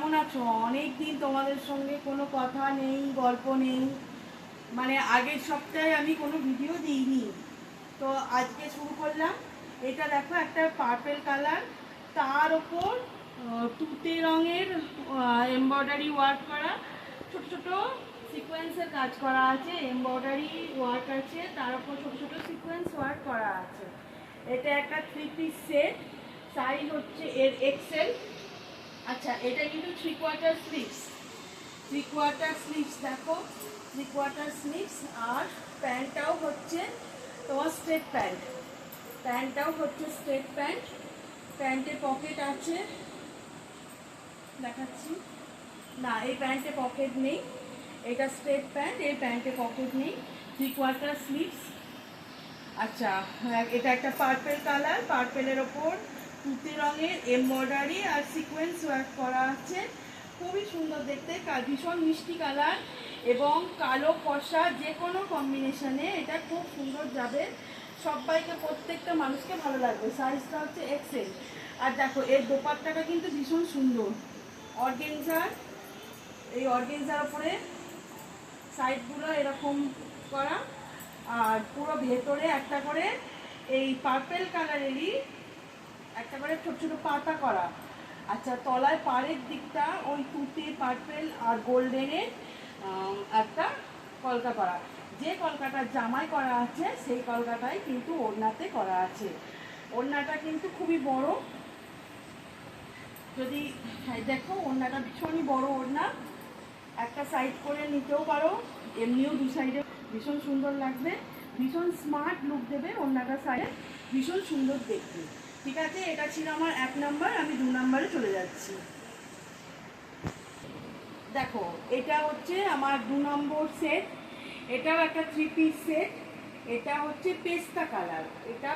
কেমন আছো? অনেক দিন তোমাদের সঙ্গে কোনো কথা নেই, গল্প নেই। মানে আগের সপ্তাহে আমি কোনো ভিডিও দিইনি, তো আজকে শুরু করলাম। এটা দেখো, একটা পার্পেল কালার, তার ওপর তুতে রঙের এমব্রয়ডারি ওয়ার্ক করা, ছোট ছোট সিকোয়েন্সের কাজ করা আছে, এমব্রয়ডারি ওয়ার্ক আছে, তার উপর ছোট ছোট সিকোয়েন্স ওয়ার্ক করা আছে। এটা একটা 3 পিস সেট, সাইজ হচ্ছে এর এক্সেল। আচ্ছা, এটা কিন্তু 3/4 স্লিভস, 3/4 স্লিভস দেখো, 3/4 স্লিভস। আর প্যান্টটাও হচ্ছে তোমার স্ট্রেট প্যান্ট, প্যান্টটাও হচ্ছে স্ট্রেট প্যান্ট। প্যান্টে পকেট আছে, দেখাচ্ছি। না, এই প্যান্টে পকেট নেই, এটা স্ট্রেট প্যান্ট, এই প্যান্টে পকেট নেই, 3/4 স্লিভস। আচ্ছা, এটা একটা পার্পেল কালার, পার্পেলের ওপর তুতে রঙের এমব্রয়ডারি আর সিকোয়েন্স ওয়ার্ক করা আছে, খুবই সুন্দর দেখতে, ভীষণ মিষ্টি কালার এবং কালো কষা যে কোনো কম্বিনেশনে এটা খুব সুন্দর যাবে, সবাইকে, প্রত্যেকটা মানুষকে ভালো লাগবে। সাইজটা হচ্ছে এক্সেল। আর দেখো, এর দোপাট্টাটা কিন্তু ভীষণ সুন্দর, অর্গেনজার, এই অর্গেনজার ওপরে সাইডগুলো এরকম করা, আর পুরো ভেতরে একটা করে এই পার্পেল কালারেরই একটা করে ছোট ছোট পাতা করা। আচ্ছা, তলায় পাড়ের দিকটা ওই তুতে, পার্পেল আর গোল্ডেনের একটা কলকা করা, যে কলকাটার জামাই করা আছে সেই কলকাটাই কিন্তু ওড়নাতে করা আছে। ওড়নাটা কিন্তু খুবই বড়, যদি দেখো ওড়নাটা ভীষণই বড় ওড়না, একটা সাইড করে নিতেও পারো, এমনিও দু সাইডে ভীষণ সুন্দর লাগবে, ভীষণ স্মার্ট লুক দেবে ওড়নাটা, সাইডে ভীষণ সুন্দর দেখতে। ঠিক আছে, এটা ছিল আমার 1 নাম্বার, আমি 2 নাম্বারে চলে যাচ্ছি। দেখো, এটা হচ্ছে আমার 2 নম্বর সেট, এটাও একটা 3 পিস সেট। এটা হচ্ছে পেস্তা কালার, এটা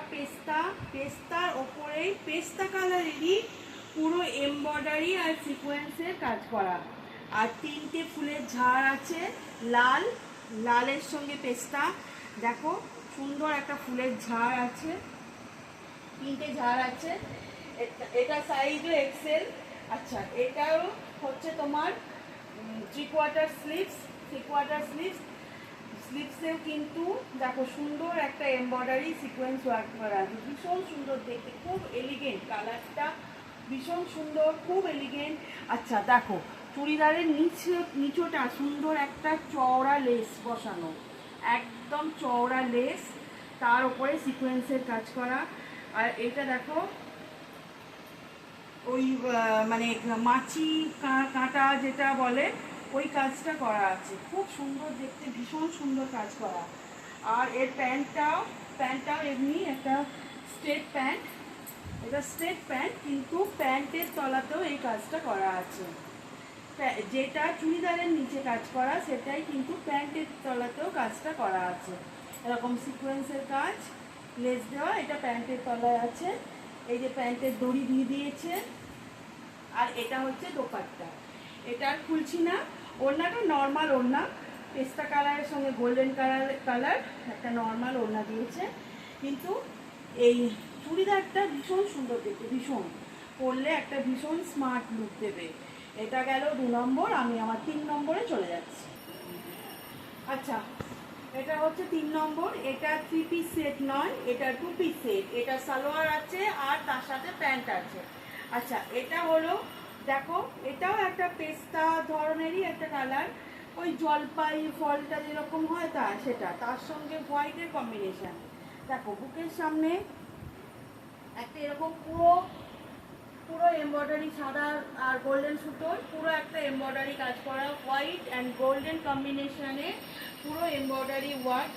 পেস্তার ওপরেই পেস্তা কালারেরই পুরো এমব্রয়ডারি আর সিকোয়েন্সের কাজ করা, আর 3টে ফুলের ঝাড় আছে, লাল, লালের সঙ্গে পেস্তা, দেখো সুন্দর একটা ফুলের ঝাড় আছে, 3টে ঝাড় আছে। এটা সাইজও এক্সেল। আচ্ছা, এটাও হচ্ছে তোমার 3/4 স্লিভস, 3/4 স্লিভস। স্লিভসেও কিন্তু দেখো সুন্দর একটা এমব্রয়ডারি সিকোয়েন্স ওয়ার্ক করা আছে, ভীষণ সুন্দর দেখতে, খুব এলিগেন্ট কালারটা, ভীষণ সুন্দর, খুব এলিগেন্ট। আচ্ছা দেখো, চুড়িদারের নিচটা সুন্দর একটা চওড়া লেস বসানো, একদম চওড়া লেস, তার উপরে সিকোয়েন্সের কাজ করা। আর এটা দেখো, ওই মানে মাছি কাঁটা যেটা বলে ওই কাজটা করা আছে, খুব সুন্দর দেখতে, ভীষণ সুন্দর কাজ করা। আর এর প্যান্টটাও এমনি একটা স্ট্রেট প্যান্ট, এটা স্ট্রেট প্যান্ট, কিন্তু প্যান্টের তলাতেও এই কাজটা করা আছে, যেটা চুড়িদারের নিচে কাজ করা সেটাই কিন্তু প্যান্টের তলাতেও কাজটা করা আছে, এরকম সিকোয়েন্সের কাজ, লেস দেওয়া, এটা প্যান্টের তলায় আছে। এই যে প্যান্টের দড়ি দিয়ে দিয়েছে। আর এটা হচ্ছে দোপাট্টা, এটা আর খুলছি না। ওড়নাটা নর্মাল ওড়না, পেস্তা কালারের সঙ্গে গোল্ডেন কালার একটা নর্মাল ওড়না দিয়েছে, কিন্তু এই চুড়িদারটা ভীষণ সুন্দর দেখতে, ভীষণ পরলে একটা ভীষণ স্মার্ট লুক দেবে। এটা গেল 2 নম্বর, আমি আমার 3 নম্বরে চলে যাচ্ছি। আচ্ছা, এটা হচ্ছে 3 নম্বর, এটা 3 পিস সেট নয়, এটা 2 পিস সেট, এটা সালোয়ার আছে আর তার সাথে প্যান্ট আছে। আচ্ছা, এটা হলো, দেখো এটাও একটা পেস্তা ধরনেরই একটা কালার, ওই জলপাই ফলটা যেরকম হয় সেটা, তার সঙ্গে হোয়াইটের কম্বিনেশন। দেখো, বুকের সামনে একটা এরকম পুরো পুরো এমব্রয়ডারি, সাদা আর গোল্ডেন সুতোর পুরো একটা এমব্রয়ডারি কাজ করা, হোয়াইট অ্যান্ড গোল্ডেন কম্বিনেশনে পুরো এমব্রয়ডারি ওয়ার্ক,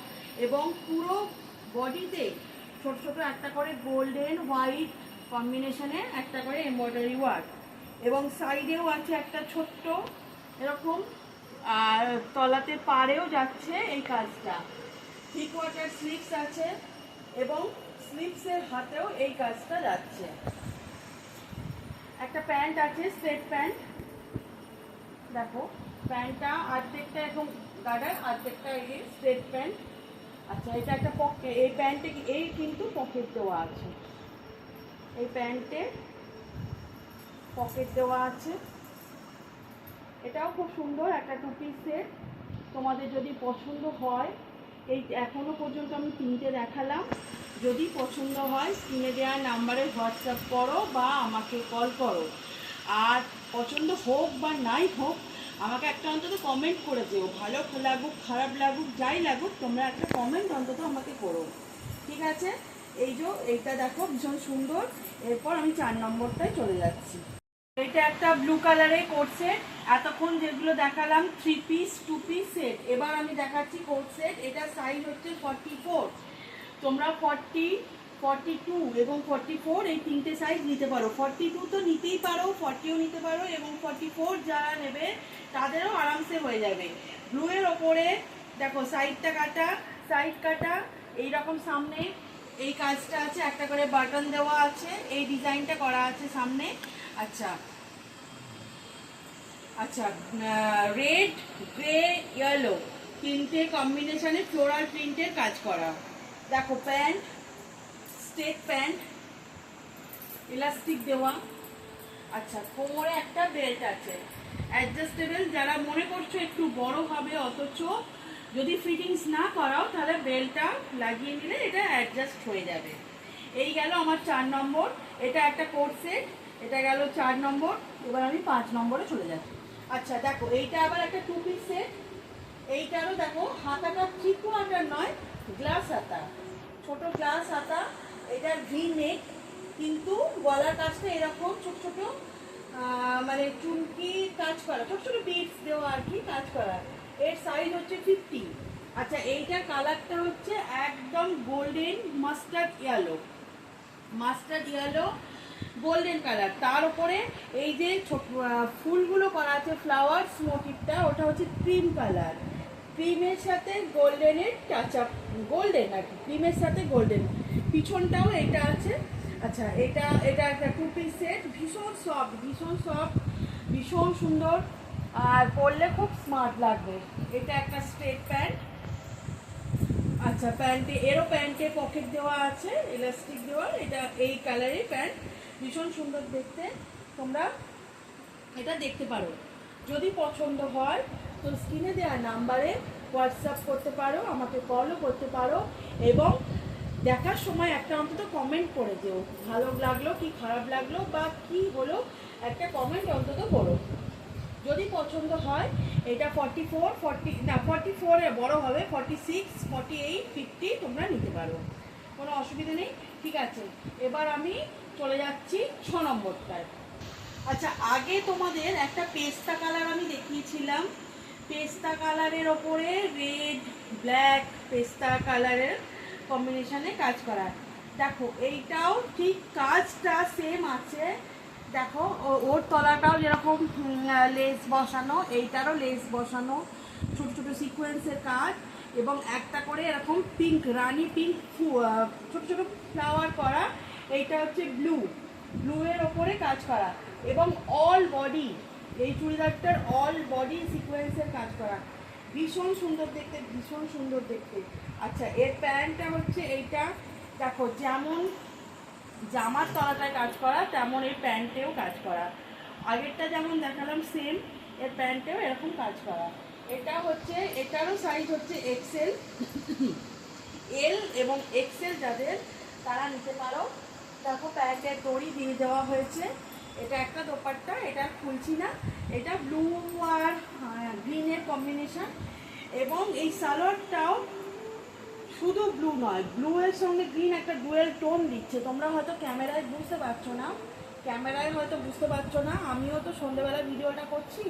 এবং পুরো বডিতে ছোট ছোট একটা করে গোল্ডেন হোয়াইট কম্বিনেশনে একটা করে এমব্রয়ডারি ওয়ার্ক, এবং সাইডেও আছে একটা ছোট্ট এরকম, আর তলাতে পাড়েও যাচ্ছে এই কাজটা। 3/4 স্লিভস আছে এবং স্লিভসের হাতেও এই কাজটা যাচ্ছে। একটা প্যান্ট আছে, স্ট্রেট প্যান্ট, দেখো প্যান্টটা অর্ধেকটা এখন গার্ডার, অর্ধেকটা এই স্ট্রেট প্যান্ট। আচ্ছা, এটা একটা পকেট, এই প্যান্টে এই কিন্তু পকেট দেওয়া আছে, এই প্যান্টে পকেট দেওয়া আছে, এটাও খুব সুন্দর একটা 2 পিস সেট। তোমাদের যদি পছন্দ হয়, এই এখনো পর্যন্ত আমি 3টে দেখালাম, যদি পছন্দ হয় স্ক্রিনে দেওয়া নাম্বারে হোয়াটসঅ্যাপ করো বা আমাকে কল করো। আর পছন্দ হোক বা নাই হোক, আমাকে একটা অন্তত কমেন্ট করে দিও, ভালো লাগুক খারাপ লাগুক যাই লাগুক, তোমরা একটা কমেন্ট অন্তত আমাকে করো, ঠিক আছে? এই যে এইটা দেখো ভীষণ সুন্দর। এরপর আমি 4 নম্বরটায় চলে যাচ্ছি। এটা একটা ব্লু কালারের কোট সেট। এতক্ষণ যেগুলো দেখালাম 3 পিস 2 পিস সেট, এবার আমি দেখাচ্ছি কোট সেট। এটা সাইজ হচ্ছে 44। তোমরা 40, 42 এবং 44 এই 3টে সাইজ নিতে পারো। 42 তো নিতেই পারো, 40ও নিতে পারো এবং 44 যারা নেবে তাদেরও আরামসে হয়ে যাবে। ব্লু এর ওপরে দেখো সাইডটা কাটা, সাইড কাটা, এইরকম সামনে এই কাজটা আছে, একটা করে বাটন দেওয়া আছে, এই ডিজাইনটা করা আছে সামনে। আচ্ছা আচ্ছা, রেড গ্রে ইয়েলো 3টে কম্বিনেশনে ফ্লোরাল প্রিন্টের কাজ করা। দেখো প্যান্ট, স্টেট প্যান্ট, ইলাস্টিক দেওয়া। আচ্ছা, কোমরে একটা বেল্ট আছে, অ্যাডজাস্টেবল। যারা মনে করছো একটু বড় হবে অথচ যদি ফিটিংস না করাও, তাহলে বেল্টটা লাগিয়ে নিলে এটা অ্যাডজাস্ট হয়ে যাবে। এই গেল আমার 4 নম্বর। এটা একটা কোট সেট, এটা গেল 4 নম্বর। এবার আমি 5 নম্বরে চলে যাচ্ছি। আচ্ছা দেখো, এইটা আবার একটা 2 পিস সেট। এইটারও দেখো হাতাটা 3/4 নয়, গ্লাস হাতা, ছোট গ্লাস হাতা। এটার ভি নেক, কিন্তু গলার কাজটা এরকম ছোট ছোট মানে চুমকি কাজ করা, ছোট ছোট বিটস দেওয়া আর কি কাজ করা। এর সাইজ হচ্ছে 50। আচ্ছা, এইটার কালারটা হচ্ছে একদম golden mustard yellow, mustard yellow golden colour. তার উপরে এই যে ফুলগুলো করা আছে, ফ্লাওয়ার্স মোটিভটা, ওটা হচ্ছে ক্রিম কালার। ক্রিমের সাথে গোল্ডেনের টাচ আপ, গোল্ডেন আর কি, ক্রিমের সাথে গোল্ডেন। পিছনটাও এটা আছে। আচ্ছা, এটা এটা একটা 2 পিস সেট, ভীষণ সফট, ভীষণ সফট, ভীষণ সুন্দর, আর পরলে খুব স্মার্ট লাগবে। এটা একটা স্ট্রেট প্যান্ট। আচ্ছা, প্যান্টে পকেট দেওয়া আছে, ইলাস্টিক দেওয়া। এটা এই কালারের প্যান্ট, ভীষণ সুন্দর দেখতে। তোমরা এটা দেখতে পারো, যদি পছন্দ হয় তো স্ক্রিনে দেওয়া নাম্বারে হোয়াটসঅ্যাপ করতে পারো, আমাকে কলও করতে পারো, এবং দেখার সময় একটা অন্তত কমেন্ট করে দিও, ভালো লাগলো কি খারাপ লাগলো বা কি হলো, একটা কমেন্ট অন্তত করো। যদি পছন্দ হয়, এটা 44 বড় হবে, 46, 48, 50 তোমরা নিতে পারো, কোনো অসুবিধা নেই, ঠিক আছে? এবার আমি চলে যাচ্ছি 6 নম্বরটায়। আচ্ছা, আগে তোমাদের একটা পেস্তা কালার আমি দেখিয়েছিলাম, পেস্তা কালারের ওপরে রেড ব্ল্যাক পেস্তা কালারের কম্বিনেশনে কাজ করা। দেখো এইটাও ঠিক কাজটা সেম আছে। দেখো ওর তলাটাও যেরকম লেস বসানো, এইটারও লেস বসানো, ছোট ছোট সিকোয়েন্সের কাজ, এবং একটা করে এরকম পিঙ্ক, রানি পিঙ্ক ছোট ছোট ফ্লাওয়ার করা। এইটা হচ্ছে ব্লু এর ওপরে কাজ করা, এবং অল বডি, এই চুড়িদারটার অল বডি সিকোয়েন্সের কাজ করা, ভীষণ সুন্দর দেখতে, ভীষণ সুন্দর দেখতে। আচ্ছা, এর প্যান্টটা হচ্ছে এইটা। দেখো যেমন জামার তলাটায় কাজ করা, তেমন এই প্যান্টেও কাজ করা। আগেরটা যেমন দেখালাম সেম, এর প্যান্টেও এরকম কাজ করা। এটা হচ্ছে, এটারও সাইজ হচ্ছে এক্সেল, এল এবং এক্সেল যাদের, তারা নিতে পারো। দেখো প্যান্টের দড়ি দিয়ে দেওয়া হয়েছে। এটা একটা দোপাট্টা, এটা খুলছি না, এটা ব্লু আর গ্রিনের কম্বিনেশন। এবং এই সালোয়ারটাও শুধু ব্লু নয়, ব্লু এর সঙ্গে গ্রিন একটা ডুয়েল টোন দিচ্ছে। তোমরা হয়তো ক্যামেরায় বুঝতে পারছো না, আমিও তো সন্ধ্যেবেলা ভিডিওটা করছি,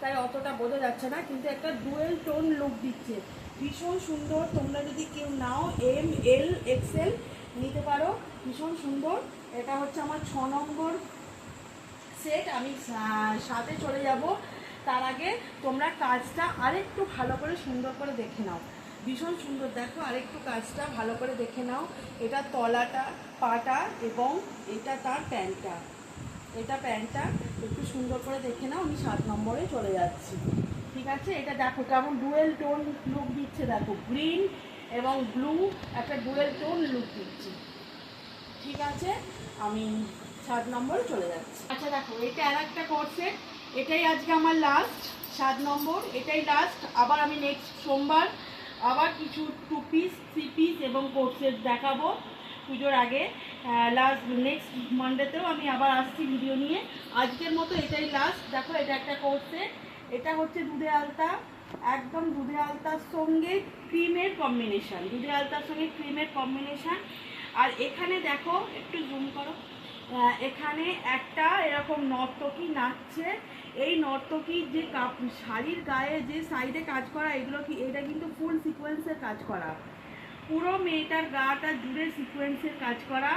তাই অতটা বোঝা যাচ্ছে না, কিন্তু একটা ডুয়েল টোন লুক দিচ্ছে, ভীষণ সুন্দর। তোমরা যদি কেউ নাও, এম এল এক্সেল নিতে পারো, ভীষণ সুন্দর। এটা হচ্ছে আমার 6 নম্বর সেট। আমি সাথে চলে যাব, তার আগে তোমরা কাজটা আরেকটু ভালো করে সুন্দর করে দেখে নাও, ভীষণ সুন্দর। দেখো আরেকটু কাজটা ভালো করে দেখে নাও, এটা তলাটা, পাটা, এবং এটা তার প্যান্টটা, এটা প্যান্টটা একটু সুন্দর করে দেখে নাও। আমি 7 নম্বরে চলে যাচ্ছি, ঠিক আছে? এটা দেখো কেমন ডুয়েল টোন লুক দিচ্ছে, দেখো গ্রিন এবং ব্লু একটা ডুয়েল টোন লুক দিচ্ছে, ঠিক আছে? আমি 7 নম্বরে চলে যাচ্ছি। আচ্ছা দেখো, এটা আর একটা কোট সেট। এটাই আজকে আমার লাস্ট 7 নম্বর, এটাই লাস্ট। আবার আমি নেক্সট সোমবার আবার কিছু 2 পিস 3 পিস এবং কোট সেট দেখাবো পুজোর আগে। লাস্ট নেক্সট মানডেতেও আমি আবার আসছি ভিডিও নিয়ে। আজকের মতো এটাই লাস্ট। দেখো এটা একটা কোট সেট, এটা হচ্ছে দুধে আলতা, একদম দুধে আলতার সঙ্গে ক্রিমের কম্বিনেশান, দুধে আলতার সঙ্গে ক্রিমের কম্বিনেশান। আর এখানে দেখো একটু জুম করো, এখানে একটা এরকম নর্তকী নাচছে। এই নর্তকীর যে শাড়ির গায়ে যে সাইডে কাজ করা, এগুলো কি এটা কিন্তু ফুল সিকোয়েন্সের কাজ করা, পুরো মেয়েটার গাটা জুড়ে সিকোয়েন্সের কাজ করা।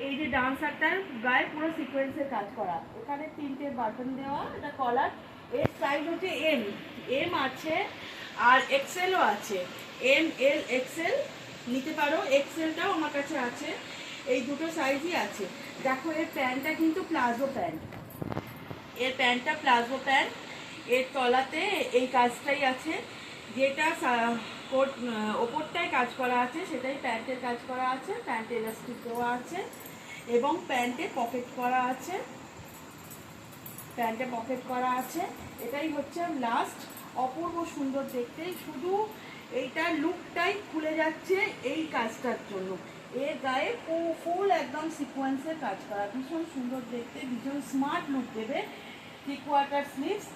এই যে ডান্সারটার গায়ে পুরো সিকোয়েন্সের কাজ করা, এখানে 3টে বাটন দেওয়া, এটা কলার। এর সাইজ হচ্ছে এম, এম আছে আর এক্সেলও আছে, এম এল এক্সেল নিতে পারো, এক্সেলটাও আমার কাছে আছে, এই দুটো সাইজই আছে। দেখো এর প্যান্টটা কিন্তু প্লাজো প্যান্ট, এর প্যান্টটা প্লাজো প্যান্ট, এর তলাতে এই কাজটাই আছে, যেটা কোট ওপরটায় কাজ করা আছে সেটাই প্যান্টের কাজ করা আছে, প্যান্টে ইলাস্টিক দেওয়া আছে এবং প্যান্টে পকেট করা আছে, প্যান্টে পকেট করা আছে। এটাই হচ্ছে লাস্ট। অপূর্ব সুন্দর দেখতে, শুধু এইটার লুকটাই খুলে যাচ্ছে এই কাজটার জন্য। এর গায়ে ফুল একদম সিকোয়েন্সের কাজ করা, ভীষণ সুন্দর দেখতে, ভীষণ স্মার্ট লুক দেবে। 3/4 স্লিভস,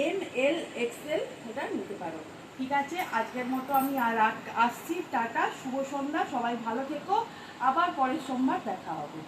এম এল এক্সেল, এটা নিতে পারো। ঠিক আছে, আজকের মতো আমি আর আসছি, টাটা, শুভ সন্ধ্যা, সবাই ভালো থেকো, আবার পরের সোমবার দেখা হবে।